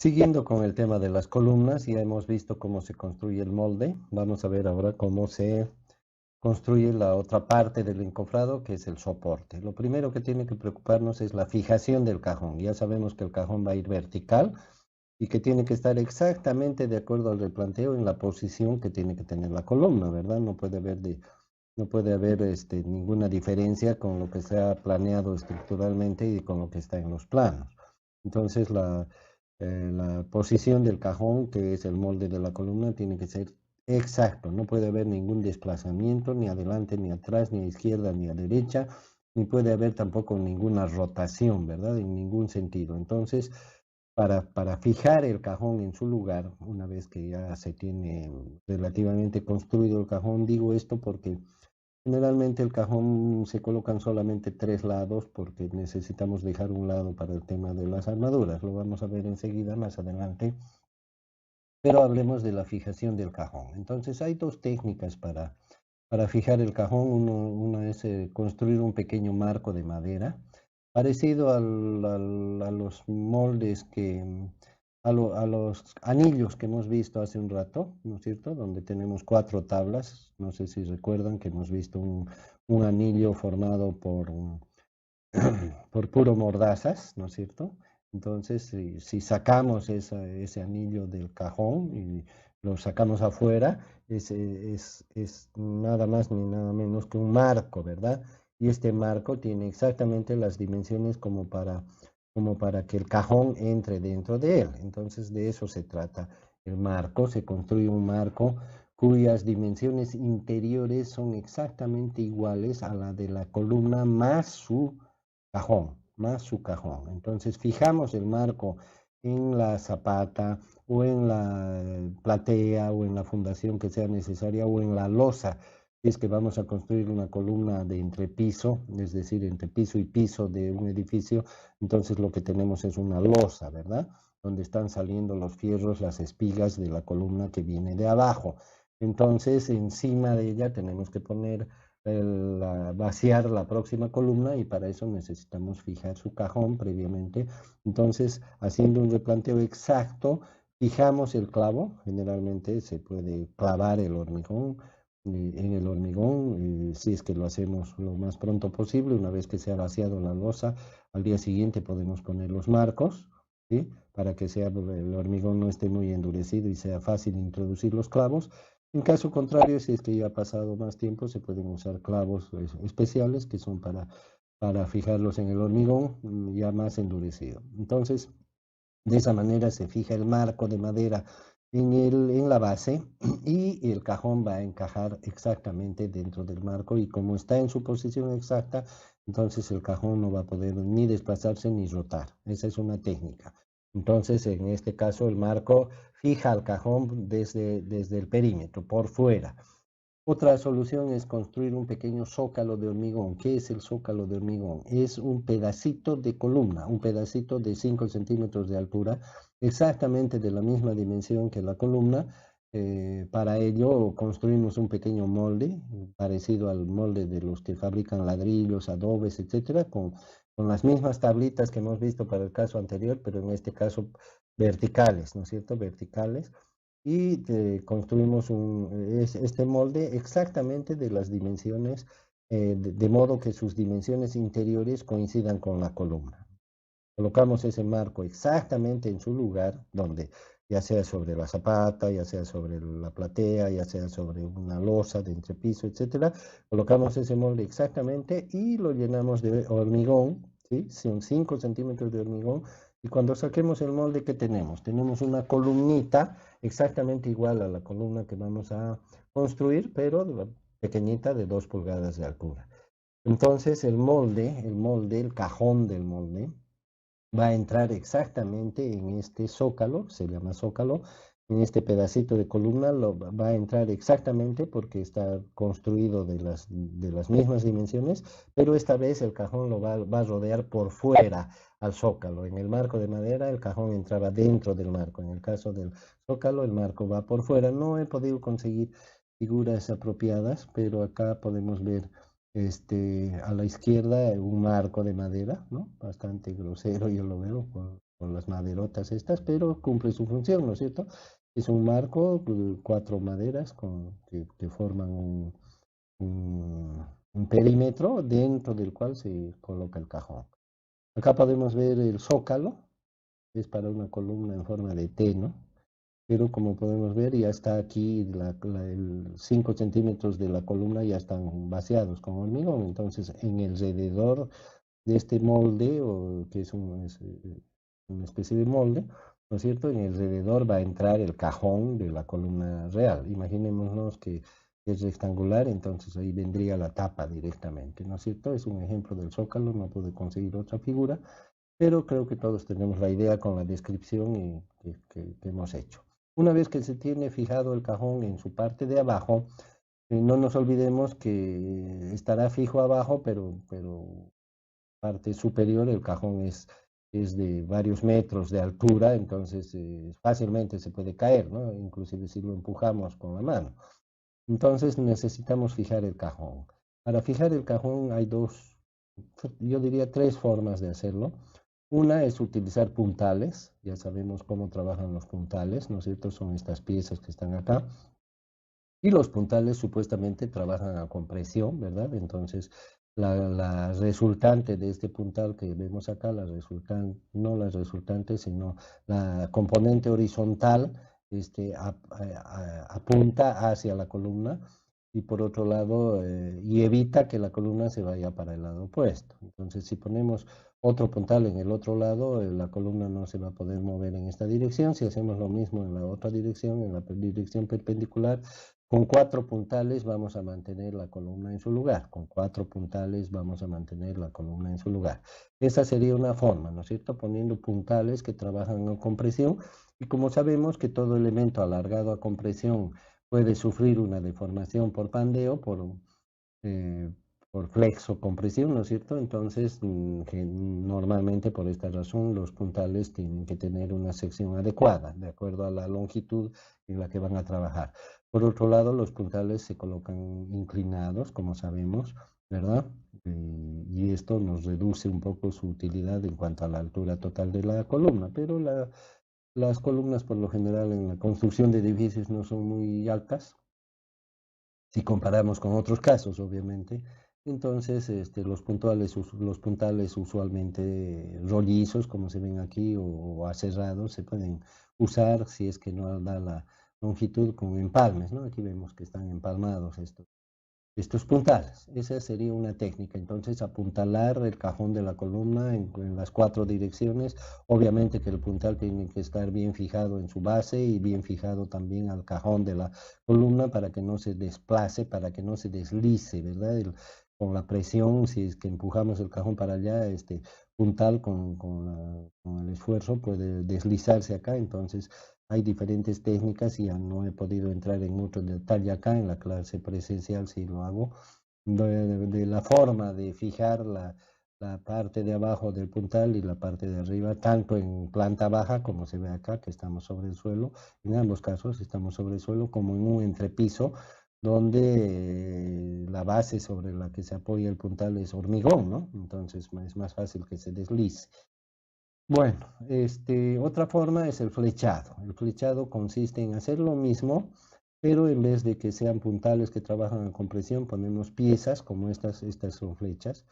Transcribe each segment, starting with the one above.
Siguiendo con el tema de las columnas, ya hemos visto cómo se construye el molde. Vamos a ver ahora cómo se construye la otra parte del encofrado, que es el soporte. Lo primero que tiene que preocuparnos es la fijación del cajón. Ya sabemos que el cajón va a ir vertical y que tiene que estar exactamente de acuerdo al replanteo en la posición que tiene que tener la columna, ¿verdad? No puede haber ninguna diferencia con lo que se ha planeado estructuralmente y con lo que está en los planos. Entonces, la posición del cajón, que es el molde de la columna, tiene que ser exacto. No puede haber ningún desplazamiento, ni adelante, ni atrás, ni a izquierda, ni a derecha, ni puede haber tampoco ninguna rotación, ¿verdad? En ningún sentido. Entonces, para fijar el cajón en su lugar, una vez que ya se tiene relativamente construido el cajón, digo esto porque generalmente el cajón se colocan solamente tres lados porque necesitamos dejar un lado para el tema de las armaduras. Lo vamos a ver enseguida más adelante, pero hablemos de la fijación del cajón. Entonces hay dos técnicas para fijar el cajón. Una es construir un pequeño marco de madera, parecido a los moldes a los anillos que hemos visto hace un rato, ¿no es cierto? Donde tenemos cuatro tablas. No sé si recuerdan que hemos visto un anillo formado por puro mordazas, ¿no es cierto? Entonces, si sacamos ese anillo del cajón y lo sacamos afuera, es nada más ni nada menos que un marco, ¿verdad? Y este marco tiene exactamente las dimensiones como para que el cajón entre dentro de él. Entonces, de eso se trata el marco. Se construye un marco cuyas dimensiones interiores son exactamente iguales a la de la columna más su cajón. Entonces fijamos el marco en la zapata o en la platea o en la fundación que sea necesaria o en la losa. Si es que vamos a construir una columna de entrepiso, es decir, entre piso y piso de un edificio, entonces lo que tenemos es una losa, ¿verdad? Donde están saliendo los fierros, las espigas de la columna que viene de abajo. Entonces, encima de ella tenemos que poner vaciar la próxima columna y para eso necesitamos fijar su cajón previamente. Entonces, haciendo un replanteo exacto, fijamos el clavo. Generalmente se puede clavar el hormigón en el hormigón, si es que lo hacemos lo más pronto posible. Una vez que se ha vaciado la losa, al día siguiente podemos poner los marcos, ¿sí? Para que el hormigón no esté muy endurecido y sea fácil introducir los clavos. En caso contrario, si es que ya ha pasado más tiempo, se pueden usar clavos especiales que son para fijarlos en el hormigón ya más endurecido. Entonces, de esa manera se fija el marco de madera en la base y el cajón va a encajar exactamente dentro del marco y como está en su posición exacta, entonces el cajón no va a poder ni desplazarse ni rotar. Esa es una técnica. Entonces, en este caso, el marco fija al cajón desde el perímetro, por fuera. Otra solución es construir un pequeño zócalo de hormigón. ¿Qué es el zócalo de hormigón? Es un pedacito de columna, un pedacito de 5 centímetros de altura, exactamente de la misma dimensión que la columna. Para ello construimos un pequeño molde, parecido al molde de los que fabrican ladrillos, adobes, etcétera, con las mismas tablitas que hemos visto para el caso anterior, pero en este caso verticales, ¿no es cierto? Verticales y construimos este molde exactamente de las dimensiones, de modo que sus dimensiones interiores coincidan con la columna. Colocamos ese marco exactamente en su lugar, donde ya sea sobre la zapata, ya sea sobre la platea, ya sea sobre una losa de entrepiso, etcétera. Colocamos ese molde exactamente y lo llenamos de hormigón, ¿sí? Son 5 centímetros de hormigón. Y cuando saquemos el molde, ¿qué tenemos? Tenemos una columnita exactamente igual a la columna que vamos a construir, pero pequeñita de 2 pulgadas de altura. Entonces el cajón del molde, va a entrar exactamente en este zócalo, se llama zócalo, en este pedacito de columna va a entrar exactamente porque está construido de las mismas dimensiones, pero esta vez el cajón va a rodear por fuera al zócalo. En el marco de madera el cajón entraba dentro del marco. En el caso del zócalo el marco va por fuera. No he podido conseguir figuras apropiadas, pero acá podemos ver a la izquierda un marco de madera, ¿no? Bastante grosero, yo lo veo, con las maderotas estas, pero cumple su función, ¿no es cierto? Es un marco, cuatro maderas que forman un, un perímetro dentro del cual se coloca el cajón. Acá podemos ver el zócalo, es para una columna en forma de T, ¿no? Pero como podemos ver, ya está aquí, 5 centímetros de la columna ya están vaciados con hormigón, entonces en el alrededor de este molde, o que es una especie de molde, ¿no es cierto? En el alrededor va a entrar el cajón de la columna real. Imaginémonos que es rectangular, entonces ahí vendría la tapa directamente, ¿no es cierto? Es un ejemplo del zócalo, no pude conseguir otra figura, pero creo que todos tenemos la idea con la descripción que hemos hecho. Una vez que se tiene fijado el cajón en su parte de abajo, no nos olvidemos que estará fijo abajo, pero parte superior el cajón es de varios metros de altura, entonces fácilmente se puede caer, ¿no? Inclusive si lo empujamos con la mano. Entonces necesitamos fijar el cajón. Para fijar el cajón hay yo diría tres formas de hacerlo. Una es utilizar puntales, ya sabemos cómo trabajan los puntales, ¿no es cierto? Son estas piezas que están acá. Y los puntales supuestamente trabajan a compresión, ¿verdad? Entonces, la resultante de este puntal que vemos acá, no la resultante, sino la componente horizontal, apunta hacia la columna y por otro lado, y evita que la columna se vaya para el lado opuesto. Entonces, si ponemos otro puntal en el otro lado, la columna no se va a poder mover en esta dirección. Si hacemos lo mismo en la otra dirección, en la dirección perpendicular, con cuatro puntales vamos a mantener la columna en su lugar. Con cuatro puntales vamos a mantener la columna en su lugar. Esa sería una forma, ¿no es cierto? Poniendo puntales que trabajan en compresión. Y como sabemos que todo elemento alargado a compresión puede sufrir una deformación por pandeo, eh, por flexo compresión, ¿no es cierto? Entonces, normalmente por esta razón los puntales tienen que tener una sección adecuada, de acuerdo a la longitud en la que van a trabajar. Por otro lado, los puntales se colocan inclinados, como sabemos, ¿verdad? Y esto nos reduce un poco su utilidad en cuanto a la altura total de la columna, pero las columnas por lo general en la construcción de edificios no son muy altas, si comparamos con otros casos, obviamente. Entonces, los puntales usualmente rollizos, como se ven aquí, o aserrados, se pueden usar si es que no da la longitud con empalmes, ¿no? Aquí vemos que están empalmados estos puntales. Esa sería una técnica. Entonces, apuntalar el cajón de la columna en las cuatro direcciones. Obviamente que el puntal tiene que estar bien fijado en su base y bien fijado también al cajón de la columna para que no se desplace, para que no se deslice, ¿verdad? Con la presión, si es que empujamos el cajón para allá, este puntal con el esfuerzo puede deslizarse acá. Entonces, hay diferentes técnicas y ya no he podido entrar en mucho detalle acá en la clase presencial, si lo hago, de la forma de fijar la parte de abajo del puntal y la parte de arriba, tanto en planta baja, como se ve acá, que estamos sobre el suelo, en ambos casos estamos sobre el suelo, como en un entrepiso, donde la base sobre la que se apoya el puntal es hormigón, ¿no? Entonces es más fácil que se deslice. Bueno, otra forma es el flechado. El flechado consiste en hacer lo mismo, pero en vez de que sean puntales que trabajan a compresión, ponemos piezas como estas son flechas,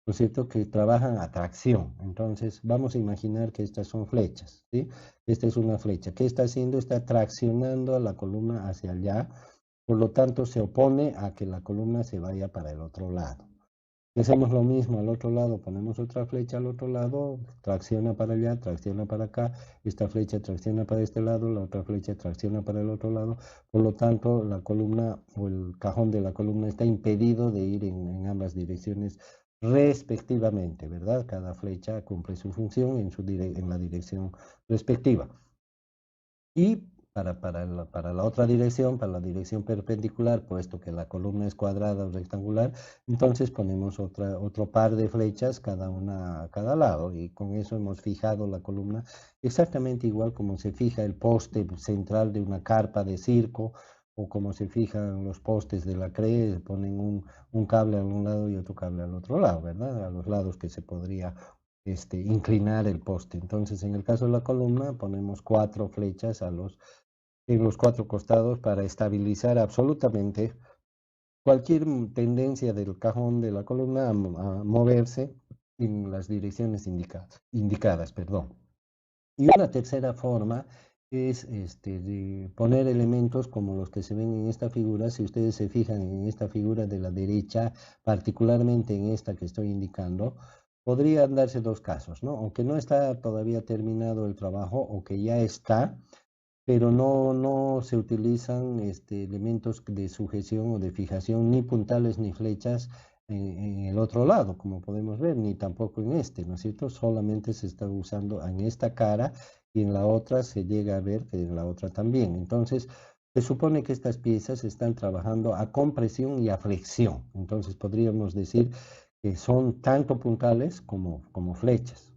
¿no es cierto?, que trabajan a tracción. Entonces, vamos a imaginar que estas son flechas, ¿sí? Esta es una flecha. ¿Qué está haciendo? Está traccionando a la columna hacia allá, por lo tanto, se opone a que la columna se vaya para el otro lado. Hacemos lo mismo al otro lado, ponemos otra flecha al otro lado, tracciona para allá, tracciona para acá, esta flecha tracciona para este lado, la otra flecha tracciona para el otro lado, por lo tanto la columna o el cajón de la columna está impedido de ir en ambas direcciones respectivamente, ¿verdad? Cada flecha cumple su función en la dirección respectiva. Y para la otra dirección, para la dirección perpendicular, puesto que la columna es cuadrada o rectangular, entonces ponemos otro par de flechas, cada una a cada lado, y con eso hemos fijado la columna exactamente igual como se fija el poste central de una carpa de circo, o como se fijan los postes de la CRE, ponen un cable a un lado y otro cable al otro lado, ¿verdad? A los lados que se podría inclinar el poste. Entonces, en el caso de la columna, ponemos 4 flechas en los 4 costados para estabilizar absolutamente cualquier tendencia del cajón de la columna a moverse en las direcciones indicadas, perdón. Y una tercera forma es de poner elementos como los que se ven en esta figura. Si ustedes se fijan en esta figura de la derecha, particularmente en esta que estoy indicando, podrían darse dos casos, ¿no? Aunque no está todavía terminado el trabajo o que ya está, pero no se utilizan elementos de sujeción o de fijación, ni puntales ni flechas en el otro lado, como podemos ver, ni tampoco en este, ¿no es cierto? Solamente se está usando en esta cara y en la otra se llega a ver que en la otra también. Entonces, se supone que estas piezas están trabajando a compresión y a flexión. Entonces, podríamos decir que son tanto puntales como flechas.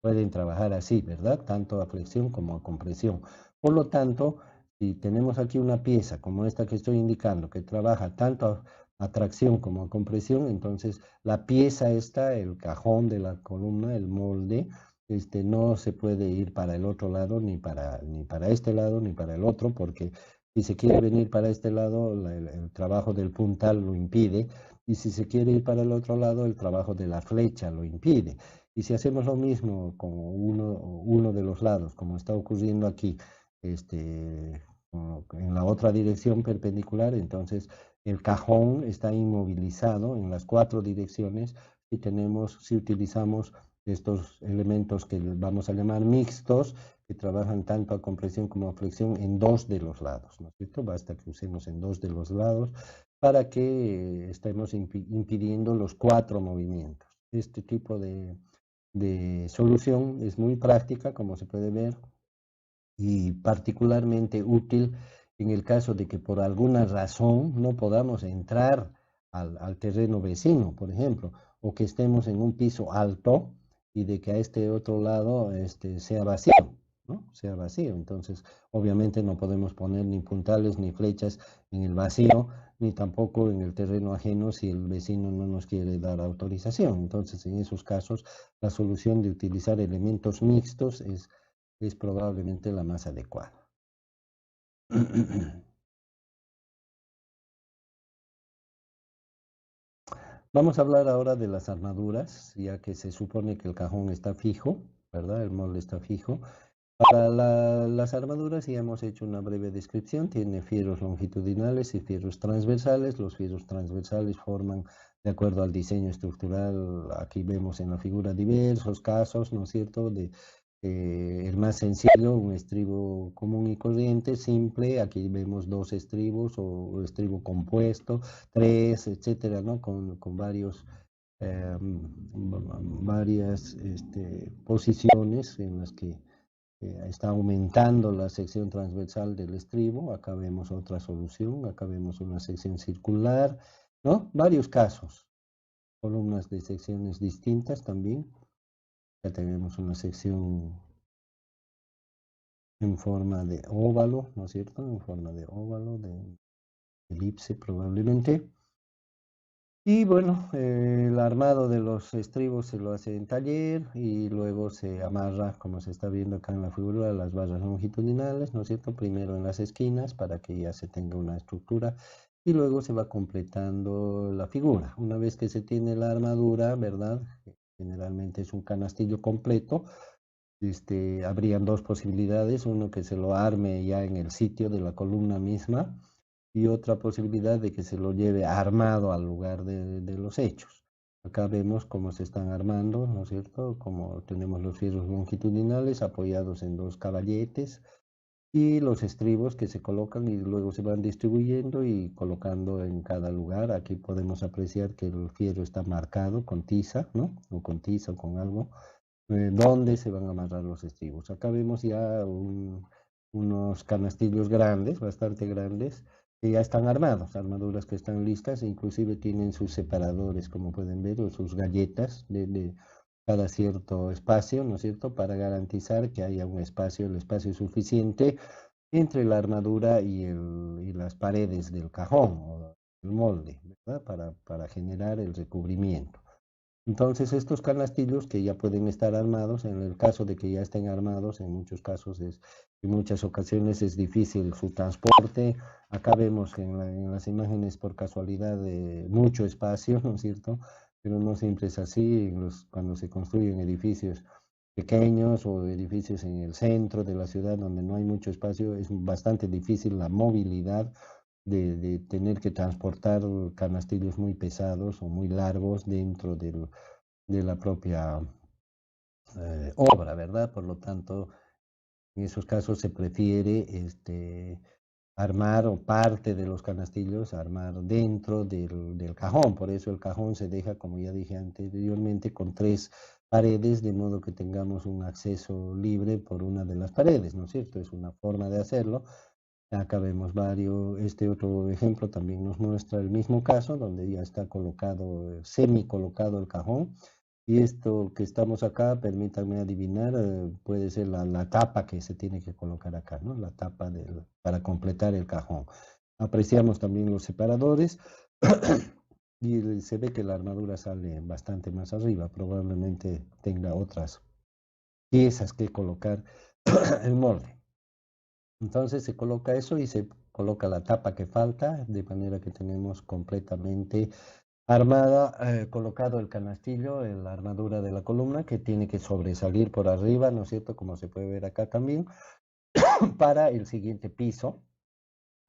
Pueden trabajar así, ¿verdad? Tanto a flexión como a compresión. Por lo tanto, si tenemos aquí una pieza como esta que estoy indicando, que trabaja tanto a tracción como a compresión, entonces la pieza esta, el cajón de la columna, el molde, no se puede ir para el otro lado, ni para este lado, ni para el otro, porque si se quiere venir para este lado, el trabajo del puntal lo impide, y si se quiere ir para el otro lado, el trabajo de la flecha lo impide. Y si hacemos lo mismo con uno de los lados, como está ocurriendo aquí, en la otra dirección perpendicular, entonces el cajón está inmovilizado en las 4 direcciones y si utilizamos estos elementos que vamos a llamar mixtos, que trabajan tanto a compresión como a flexión en 2 de los lados, ¿no es cierto? Basta que usemos en 2 de los lados para que estemos impidiendo los 4 movimientos. Este tipo de solución es muy práctica, como se puede ver, y particularmente útil en el caso de que por alguna razón no podamos entrar al terreno vecino, por ejemplo, o que estemos en un piso alto y de que a este otro lado sea vacío, ¿no? Sea vacío. Entonces, obviamente no podemos poner ni puntales ni flechas en el vacío, ni tampoco en el terreno ajeno si el vecino no nos quiere dar autorización. Entonces, en esos casos, la solución de utilizar elementos mixtos es probablemente la más adecuada. Vamos a hablar ahora de las armaduras, ya que se supone que el cajón está fijo, ¿verdad? El molde está fijo. Para las armaduras ya hemos hecho una breve descripción. Tiene fierros longitudinales y fierros transversales. Los fierros transversales forman, de acuerdo al diseño estructural, aquí vemos en la figura diversos casos, ¿no es cierto?, el más sencillo, un estribo común y corriente, simple. Aquí vemos 2 estribos o estribo compuesto, 3, etcétera, ¿no? Con varias posiciones en las que está aumentando la sección transversal del estribo. Acá vemos otra solución, acá vemos una sección circular, ¿no? Varios casos, columnas de secciones distintas también. Ya tenemos una sección en forma de óvalo, ¿no es cierto? En forma de óvalo, de elipse probablemente. Y bueno, el armado de los estribos se lo hace en taller y luego se amarra, como se está viendo acá en la figura, las barras longitudinales, ¿no es cierto? Primero en las esquinas para que ya se tenga una estructura y luego se va completando la figura. Una vez que se tiene la armadura, ¿verdad? Generalmente es un canastillo completo. Habrían dos posibilidades, uno que se lo arme ya en el sitio de la columna misma y otra posibilidad de que se lo lleve armado al lugar de los hechos. Acá vemos cómo se están armando, ¿no es cierto? Como tenemos los fierros longitudinales apoyados en 2 caballetes y los estribos que se colocan y luego se van distribuyendo y colocando en cada lugar. Aquí podemos apreciar que el fierro está marcado con tiza, ¿no? O con tiza o con algo dónde se van a amarrar los estribos. Acá vemos ya unos canastillos grandes, bastante grandes, que ya están armados, armaduras que están listas, e inclusive tienen sus separadores, como pueden ver, o sus galletas de cada cierto espacio, ¿no es cierto?, para garantizar que haya un espacio, el espacio suficiente entre la armadura y las paredes del cajón o el molde, ¿verdad?, para generar el recubrimiento. Entonces, estos canastillos que ya pueden estar armados, en el caso de que ya estén armados, en muchos casos en muchas ocasiones es difícil su transporte. Acá vemos que en las imágenes por casualidad de mucho espacio, ¿no es cierto? Pero no siempre es así cuando se construyen edificios pequeños o edificios en el centro de la ciudad donde no hay mucho espacio, es bastante difícil la movilidad de tener que transportar canastillos muy pesados o muy largos dentro de la propia obra, ¿verdad? Por lo tanto, en esos casos se prefiere armar o parte de los canastillos, armar dentro del cajón. Por eso el cajón se deja, como ya dije anteriormente, con tres paredes, de modo que tengamos un acceso libre por una de las paredes, ¿no es cierto? Es una forma de hacerlo. Acá vemos varios, este otro ejemplo también nos muestra el mismo caso, donde ya está colocado, semi colocado el cajón. Y esto que estamos acá, permítanme adivinar, puede ser la tapa que se tiene que colocar acá, ¿no? La tapa para completar el cajón. Apreciamos también los separadores y se ve que la armadura sale bastante más arriba. Probablemente tenga otras piezas que colocar el molde. Entonces se coloca eso y se coloca la tapa que falta, de manera que tenemos completamente armada, colocado el canastillo en la armadura de la columna que tiene que sobresalir por arriba, ¿no es cierto? Como se puede ver acá también, para el siguiente piso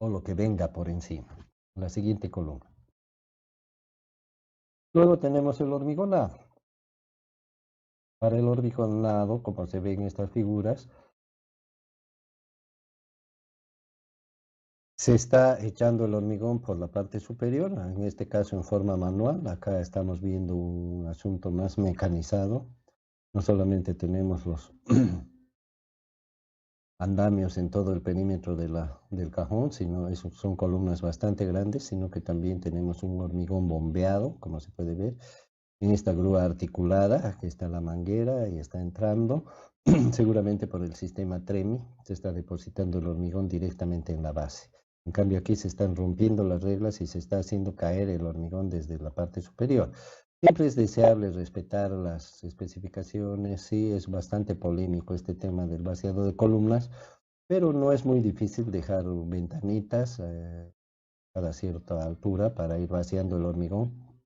o lo que venga por encima, la siguiente columna. Luego tenemos el hormigonado. Para el hormigonado, como se ve en estas figuras, se está echando el hormigón por la parte superior, en este caso en forma manual. Acá estamos viendo un asunto más mecanizado. No solamente tenemos los andamios en todo el perímetro del cajón, sino son columnas bastante grandes, sino que también tenemos un hormigón bombeado, como se puede ver, en esta grúa articulada. Aquí está la manguera y está entrando, seguramente por el sistema TREMI, se está depositando el hormigón directamente en la base. En cambio aquí se están rompiendo las reglas y se está haciendo caer el hormigón desde la parte superior. Siempre es deseable respetar las especificaciones, sí, es bastante polémico este tema del vaciado de columnas, pero no es muy difícil dejar ventanitas a cierta altura para ir vaciando el hormigón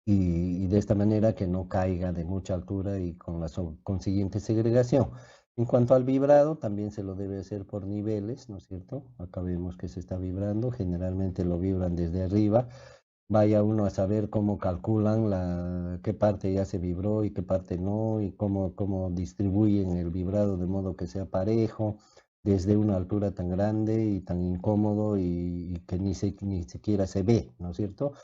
y de esta manera que no caiga de mucha altura y con la consiguiente segregación. En cuanto al vibrado, también se lo debe hacer por niveles, ¿no es cierto? Acá vemos que se está vibrando, generalmente lo vibran desde arriba. Vaya uno a saber cómo calculan qué parte ya se vibró y qué parte no, y cómo distribuyen el vibrado de modo que sea parejo, desde una altura tan grande y tan incómodo y que ni siquiera se ve, ¿no es cierto?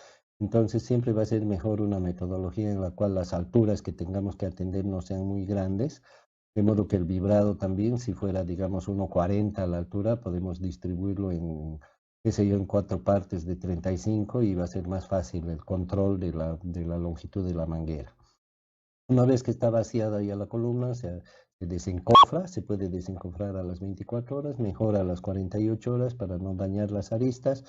Entonces siempre va a ser mejor una metodología en la cual las alturas que tengamos que atender no sean muy grandes, de modo que el vibrado también, si fuera, digamos, 1,40 a la altura, podemos distribuirlo en, qué sé yo, en cuatro partes de 35 y va a ser más fácil el control de la longitud de la manguera. Una vez que está vaciada ya la columna, se desencofra, se puede desencofrar a las 24 horas, mejor a las 48 horas para no dañar las aristas.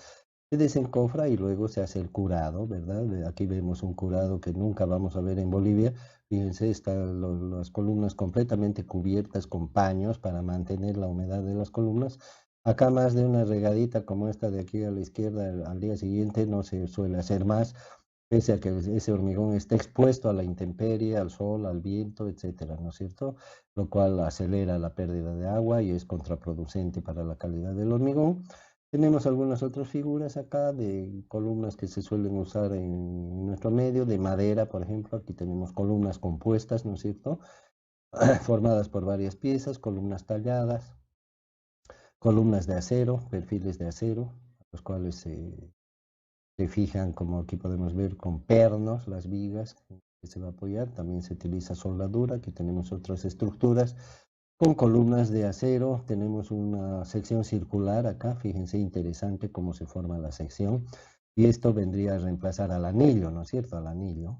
Se desencofra y luego se hace el curado, ¿verdad? Aquí vemos un curado que nunca vamos a ver en Bolivia. Fíjense, están las columnas completamente cubiertas con paños para mantener la humedad de las columnas. Acá más de una regadita como esta de aquí a la izquierda al día siguiente no se suele hacer más, pese a que ese hormigón está expuesto a la intemperie, al sol, al viento, etcétera, ¿no es cierto? Lo cual acelera la pérdida de agua y es contraproducente para la calidad del hormigón. Tenemos algunas otras figuras acá de columnas que se suelen usar en nuestro medio, de madera, por ejemplo. Aquí tenemos columnas compuestas, ¿no es cierto? Formadas por varias piezas, columnas talladas, columnas de acero, perfiles de acero, los cuales se fijan, como aquí podemos ver, con pernos, las vigas que se va a apoyar. También se utiliza soldadura. Aquí tenemos otras estructuras con columnas de acero. Tenemos una sección circular acá. Fíjense, interesante cómo se forma la sección. Y esto vendría a reemplazar al anillo, ¿no es cierto? Al anillo.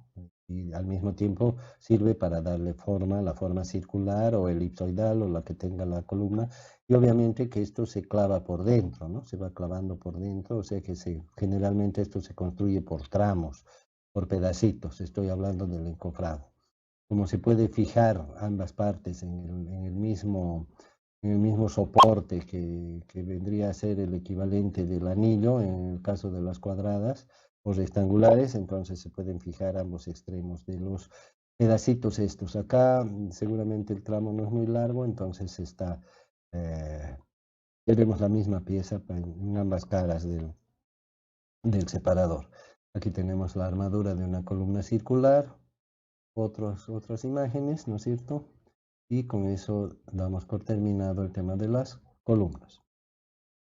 Y al mismo tiempo sirve para darle forma, la forma circular o elipsoidal o la que tenga la columna. Y obviamente que esto se clava por dentro, ¿no? Se va clavando por dentro, o sea que generalmente esto se construye por tramos. por pedacitos, estoy hablando del encofrado. Como se puede fijar ambas partes en el mismo soporte que vendría a ser el equivalente del anillo en el caso de las cuadradas o rectangulares, entonces se pueden fijar ambos extremos de los pedacitos estos. Acá seguramente el tramo no es muy largo, entonces eh, tenemos la misma pieza en ambas caras del separador. Aquí tenemos la armadura de una columna circular, otras imágenes, ¿no es cierto? Y con eso damos por terminado el tema de las columnas.